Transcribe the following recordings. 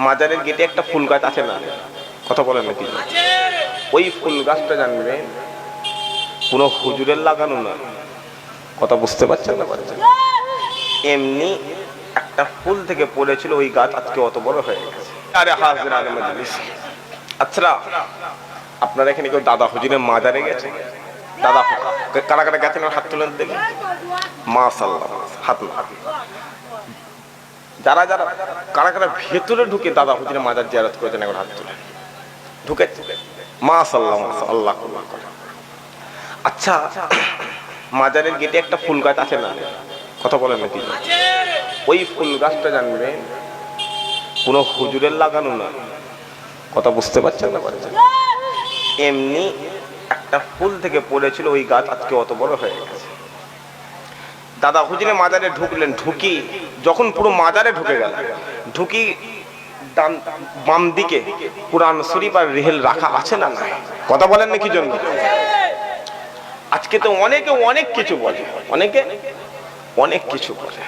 মাজারের গেটে একটা ফুল গাছ আছে না, কথা বলেন নাকি? ওই ফুল গাছটা জানবেন কোনো হুজুরের লাগানো না, কথা বুঝতে পারছেন না? পারছেন? এমনি একটা ফুল থেকে পড়েছিল, ওই গাছ আজকে অত বড় হয়ে গেছে। আরে হাজির আগে মজলিস। আচ্ছা, আপনারা এখানে কেউ দাদা হুজুরের মাজারে গেছে? দাদা কারা কারা গেছেন হাত তুলেন দেখি। মাশাআল্লাহ, হাত না। যারা যারা কারা কারা ভেতরে ঢুকে দাদা হুজুরের মাজার জিয়ারত করেছেন এখন হাত তুলেন। ঢুকে মাশাআল্লাহ, মাশাআল্লাহ। আচ্ছা, মাজারের গেটে একটা ফুল গাছ আছে না, কথা বলেন নাকি? ওই ফুল গাছটা জানবেন কোনো হুজুরের লাগানো না, কথা বুঝতে পারছেন না? পারছেন? এমনি একটা ফুল থেকে পড়েছিল, ওই গাছ আজকে অত বড় হয়ে গেছে। দাদা হুজুরের মাজারে ঢুকলেন, ঢুকি যখন পুরো মাজারে ঢুকে গেল, ঢুকি বাম দিকে কুরআন শরীফ আর রেহেল রাখা আছে না? নাই, কথা বলেন না কি জন্য? আজকে তো অনেকে অনেক কিছু বলে, অনেকে অনেক কিছু বলে।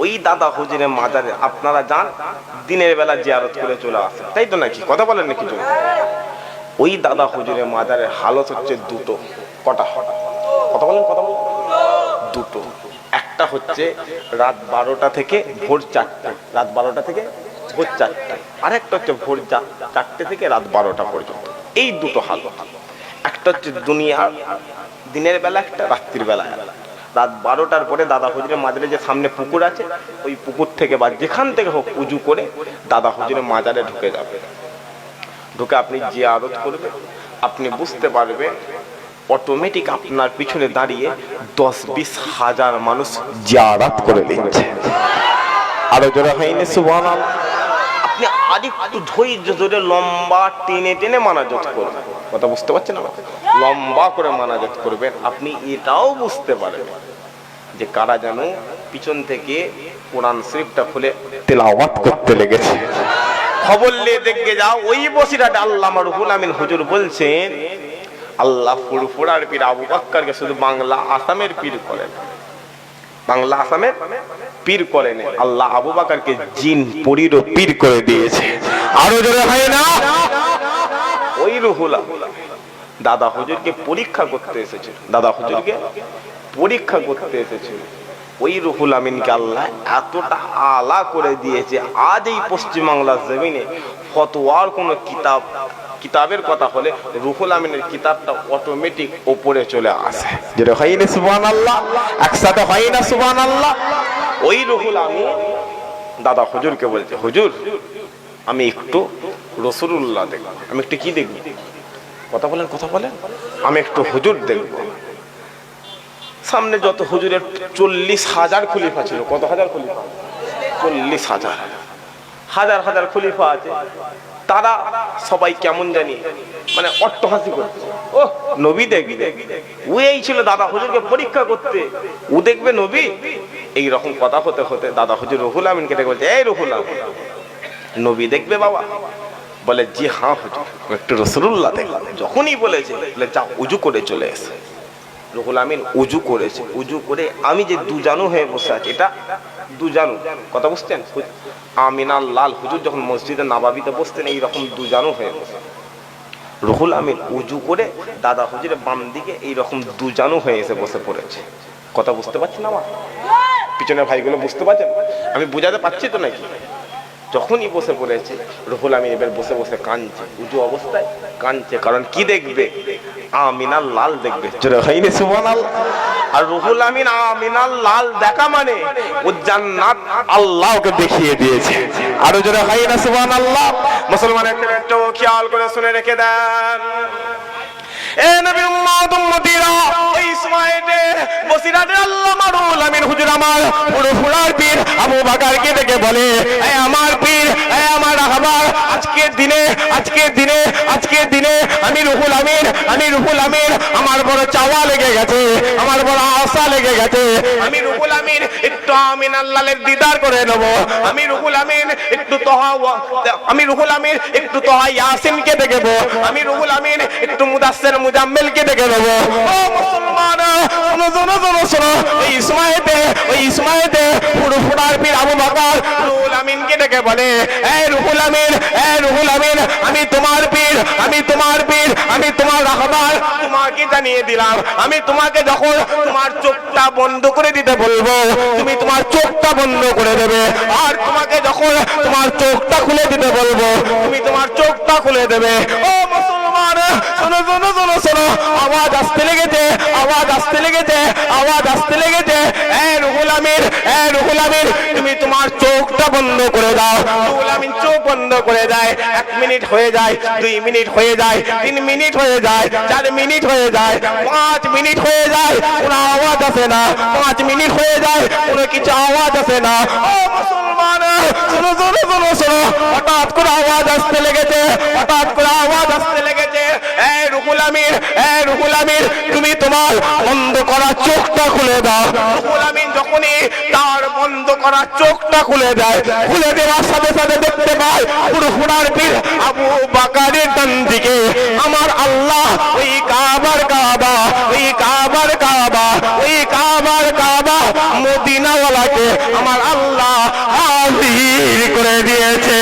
ওই দাদা হুজুরের মাজারে আপনারা যান, দিনের বেলা জিয়ারত করে চলে আসেন, তাই তো নাকি? কথা বলেন না কি জন্য? ওই দাদা হুজুরের মাজারের হালত হচ্ছে দুটো। কটা? কথা বলেন, কথা বলেন। দুটো। একটা হচ্ছে রাত 12টা থেকে ভোর 4টা, রাত 12টা থেকে ভোর 4টা। আরেকটা হচ্ছে ভোর 4টে থেকে রাত 12টা পর্যন্ত। এই দুটো হালত। একটা হচ্ছে দুনিয়ার দিনের বেলা, একটা রাত্রির বেলা। রাত 12টার পরে দাদা হুজুরের মাজারে যে সামনে পুকুর আছে, ওই পুকুর থেকে বা যেখান থেকে হোক উজু করে দাদা হুজুরের মাজারে ঢুকে যাবে। ঢুকে আপনি জিয়ারত করবেন, আপনি বুঝতে পারবেন অটোমেটিক আপনার পিছনে দাঁড়িয়ে 10-20 হাজার মানুষ জিয়ারত করে নিচ্ছে। আরো জোরে হয়নি সুবহানাল্লাহ। আপনি আরেকটু ধৈর্য ধরে লম্বা টেনে টেনে মানাজত করবেন, কথা বুঝতে পারছেন? লম্বা করে মানাজত করবেন, আপনি এটাও বুঝতে পারবেন যে কারা যেন পিছন থেকে কোরআন শরীফটা খুলে তেলাওয়াত করতে লেগেছে। খবর নিয়ে দেখে যাও, ওই বসিরাটা আল্লামা রুহুল আমিন হুজুর বলছেন, আল্লাহ ফুরফুরার পীর আবু বকরকে শুধু বাংলা আসামের পীর করেন, বাংলা আসামের পীর করেন, আল্লাহ আবু বকরকে জিন পরীরও পীর করে দিয়েছে। আরো জোরে হয় না? ওই রুহুল দাদা হুজুরকে পরীক্ষা করতে এসেছিল, দাদা হুজুরকে পরীক্ষা করতে এসেছিল। ওই রুহুল আমিনকে আল্লাহ এতটা আলা করে দিয়েছে, আজ এই পশ্চিমবাংলার জমিনে ফতোয়ার কোন কিতাবের কথা হলে রুহুল আমিনের কিতাবটা অটোমেটিক উপরে চলে আসে। যেটা হয় না সুবহানাল্লাহ, একসাথে হয় না সুবহানাল্লাহ। ওই রুহুল আমিন দাদা হুজুরকে বলছে, হুজুর আমি একটু রাসূলুল্লাহ দেখব। আমি একটু কি দেখব? কথা বলেন, কথা বলেন। আমি একটু হুজুর দেখব। সামনে যত হুজুরের 40,000 খলিফা ছিল। কত হাজার খলিফা? 40,000। হাজার হাজার খলিফা আছে, তারা সবাই কেমন জানি মানে অট্টহাসি করছে, ও নবী দেখবে। ওই ছিল দাদা হুজুরকে পরীক্ষা করতে, ও দেখবে নবী। এই রকম কথা হতে হতে দাদা হুজুর রুহুল আমিনকে ডেকে বলছে, এই রুহুল আমিন, নবী দেখবে বাবা? বলে, জি হ্যাঁ হুজুর, একটু রাসূলুল্লাহ দেখলাম। যখনই বলেছে, বলে যাও উজু করে চলে এসে। রুহুল আমিন উজু করেছে, উজু করে আমি যে দুজানু হয়ে বসে আছি, এটা দুজানু, কথা বুঝছেন? আমিনাল লাল হুজুর যখন মসজিদে নববীতে বসতেন, এইরকম দুজানু হয়ে বসে। রুহুল আমিন উজু করে দাদা হুজুরের বাম দিকে এইরকম দুজানু হয়ে এসে বসে পড়েছে। কথা বুঝতে পারছেন? আমার পিছনের ভাইগুলো বুঝতে পারছেন? আমি বুঝাতে পারছি তো নাকি? যখনই বসে পড়েছে, রুহুল আমিন এবার বসে বসে কাঁদছে, উজু অবস্থায় কাঁদছে। কারণ কি দেখবে? আমিনাল লাল দেখবে। জোরে হয়নি সুবহানাল্লাহ। আর রুহুল আমিন আমিনাল লাল দেখা মানে ও জান্নাত আল্লাহকে দেখিয়ে দিয়েছে। আরো জোরে হয় না সুবহানাল্লাহ। মুসলমান একটু খেয়াল করে শুনে রেখে দেন, এ নবী উম্মত উম্মতিরা, এই সময়তে বসিরাতে আল্লামা রুহুল আমিন হুজুর আমার ফুরফুরার পীর আবু বকরকে ডেকে বলে, এ আমার পীর, এ আমার রাহবার, আজকের দিনে আমি রুহুল আমিন আমার বড় চাওয়া লেগে গেছে, আমার বড় আশা লেগে গেছে। আমি রুহুল আমিন একটু আমিনার লালের দিদার করে নেব। আমি রুহুল আমিন একটু তোহা ইয়াসিনকে দেখব। আমি রুহুল আমিন একটু মুদাসসির মুজাম্মিলকে দেখে নেব। ও মুসলমান, শোনো, ওই ইসমাইতে ফুরফুরার পীর আবু বকর রুহুল আমিনকে দেখে বলে, এই রুহুল আমিন, আমি তোমার পীর, আমি তোমার রাহবার, তোমাকে জানিয়ে দিলাম, আমি তোমাকে যখন তোমার চোখটা বন্ধ করে দিতে বলবো, তুমি তোমার চোখটা বন্ধ করে দেবে, আর তোমাকে যখন তোমার চোখটা খুলে দিতে বলবো, তুমি তোমার চোখটা খুলে দেবে। ও মুসলমান, শোনো, আওয়াজ আসতে লেগেছে। এই রুহুল আমিন, তুমি তোমার চোখটা বন্ধ করে দাও। রুহুল আমিন চোখ বন্ধ করে দেয়। 1 মিনিট হয়ে যায়, 2 মিনিট হয়ে যায়, 3 মিনিট হয়ে যায়, 4 মিনিট হয়ে যায়, 5 মিনিট হয়ে যায়, কোনো আওয়াজ আসে না। 5 মিনিট হয়ে যায়, কোনো কিছু আওয়াজ আসে না। ও মুসলমান, শোনো, হঠাৎ করে আওয়াজ আসতে লেগেছে। এই রুহুল আমিন, তুমি তোমার বন্ধ করা চোখটা খুলে দাও। রুহুল আমিন যখনই তার বন্ধ করা চোখটা খুলে দেয়, খুলে দেওয়ার সাথে সাথে দেখতে পায় ফুরফুরার পীর আবু বকরের ডান দিকে আমার আল্লাহ ওই কাবার কাবা মদিনাওয়ালাকে আমার আল্লাহ হাজির করে দিয়েছে।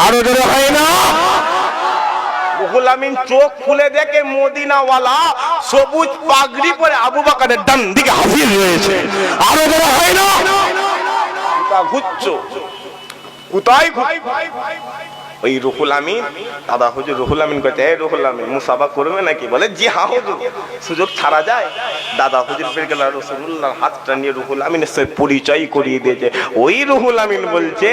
আরো জোরে হয় না? রুহুল আমিন চোখ খুলে দেখে মদিনাওয়ালা সবুজ পাগড়ি পরে আবু বকরের ডান দিকে হাজির রয়েছে। আরো জোরে হয় না? কোথায় ওই রুহুল আমিন, দাদা হুজুর রুহুল আমিন কইতে, এই রুহুল আমিন মুসাফা করবে নাকি? বলে জি হ্যাঁ হুজুর, সুযোগ ছাড়া যায়? দাদা হুজুর বের গেল, রাসূলুল্লাহর হাতটা নিয়ে রুহুল আমিনের সাথে পরিচয় করিয়ে দিয়েছে। ওই রুহুল আমিন বলছে,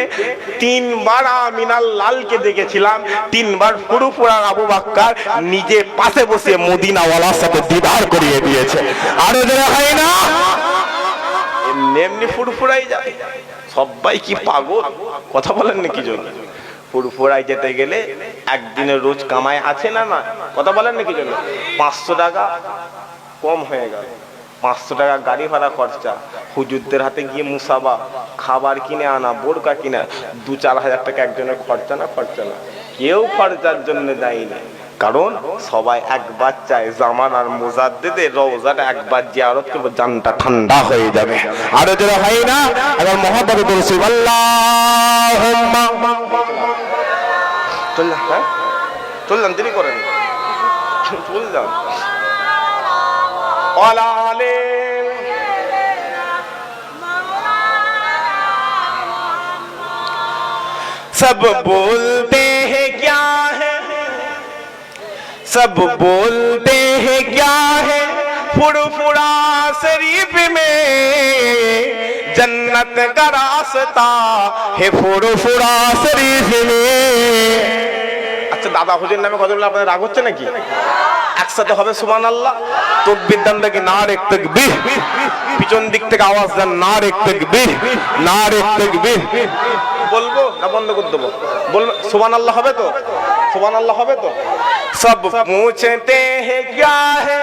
3 বার আমিনার লালকে দেখেছিলাম, 3 বার ফুরফুরার আবু বকর নিজে পাশে বসে মদিনাওয়ালার সাথে দিদার করিয়ে দিয়েছে। আরো যারা হয় না? এমনি ফুরফুরাই যায়। সবাই কি পাগল? কথা বলেন নাকি জন্য? ফুরফুরায় যেতে গেলে একদিনের রোজ কামাই আছে না? কথা বলেন নাকি জন্য? 500 টাকা কম হয়ে গেল। 500 টাকা গাড়ি ভাড়া খরচা, হুজুরদের হাতে গিয়ে মুসাবা, খাবার কিনে আনা, বোরকা কিনা, 2-4 হাজার টাকা একজনের খরচা না? কেউ খরচার জন্য দেয়নি, কারণ সবাই একবার চায় জামান আর মুজাদ্দিদের রওজাটা একবার জিয়ারত করব, জানটা ঠান্ডা হয়ে যাবে। আরো যারা হয় না, এবার মুহাম্মদ রাসূলুল্লাহ চললাম, দেরি করেন, চললাম। सब बोलते हैं क्या है, सब बोलते हैं क्या है, फुरफुरा शरीफ में जन्नत का रास्ता है, फुरफुरा शरीफ में। আচ্ছা, দাদা হুজুর নামে কথা বলে আপনাদের রাগ হচ্ছে নাকি? একসাথে হবে সুবহানাল্লাহ। তাকবীর দেন নাকি? নারে তাকবীর। পিছন দিক থেকে আওয়াজ দেন, নারে তাকবীর, নারে তাকবীর। বলবো না বন্ধ করে দেবো? বলবো সুবহানাল্লাহ হবে তো? সুবহানাল্লাহ হবে তো? সব पूछते हैं क्या है,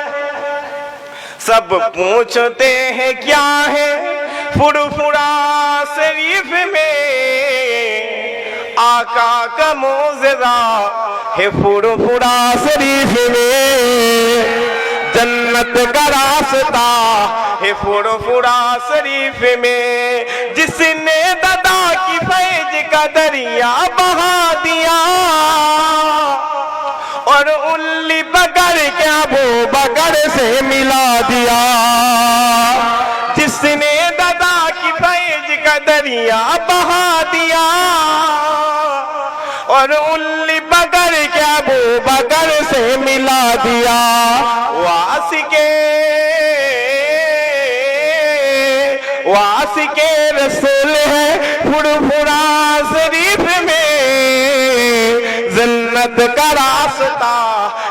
सब पूछते हैं क्या है, फुरफुरा शरीफ में आका का मौजज़ा है, फुरफुरा शरीफ में जन्नत का रास्ता है, फुरफुरा शरीफ में जिसने दादा की फैज का दरिया बहा दिया और उल्ली बकर के अबू बकर से मिला दिया, जिसने दादा की फैज का दरिया बहा दिया और उल्ली बकर के अबू बकर से मिला दिया, वासिके रसूल है फुरफुरा शरीफ में जन्नत का रास्ता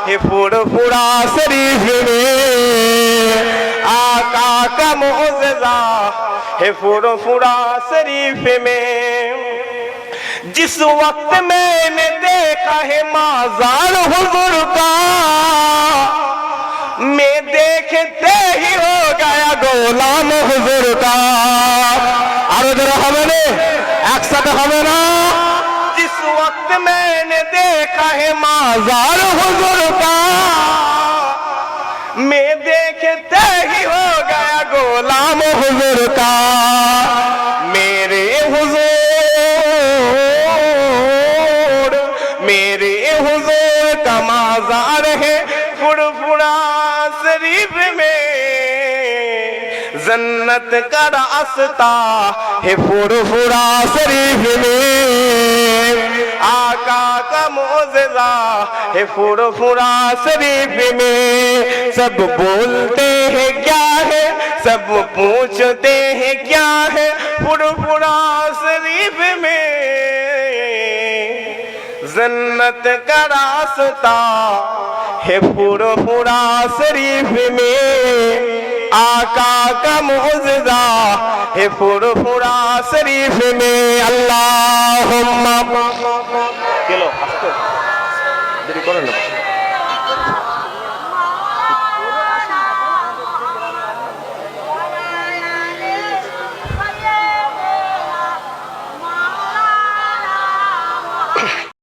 है, फुरफुरा शरीफ में आका का मौजज़ा है, फुरफुरा शरीफ में। जिस वक्त मैंने देखा है माज़ार हुज़ूर का, मैं देखते ही हो गया गोलाम हुजूर का। আরো যারা হবে না একসাথে হবে না। जिस वक्त मैंने देखा है মাজার হুজুর का मैं देखते ही हो गया गोलाम हुजूर का मेरे हुजूर का माजार है फुरफुरा शरीफ में जन्नत का रास्ता है फुरफुरा शरीफ में आका का मोज़िज़ा है फुरफुरा शरीफ में सब बोलते हैं क्या है सब पूछते हैं क्या है फुरफुरा शरीफ में जन्नत का रास्ता है फुरफुरा शरीफ में आका का मोज़िज़ा है फुरफुरा शरीफ में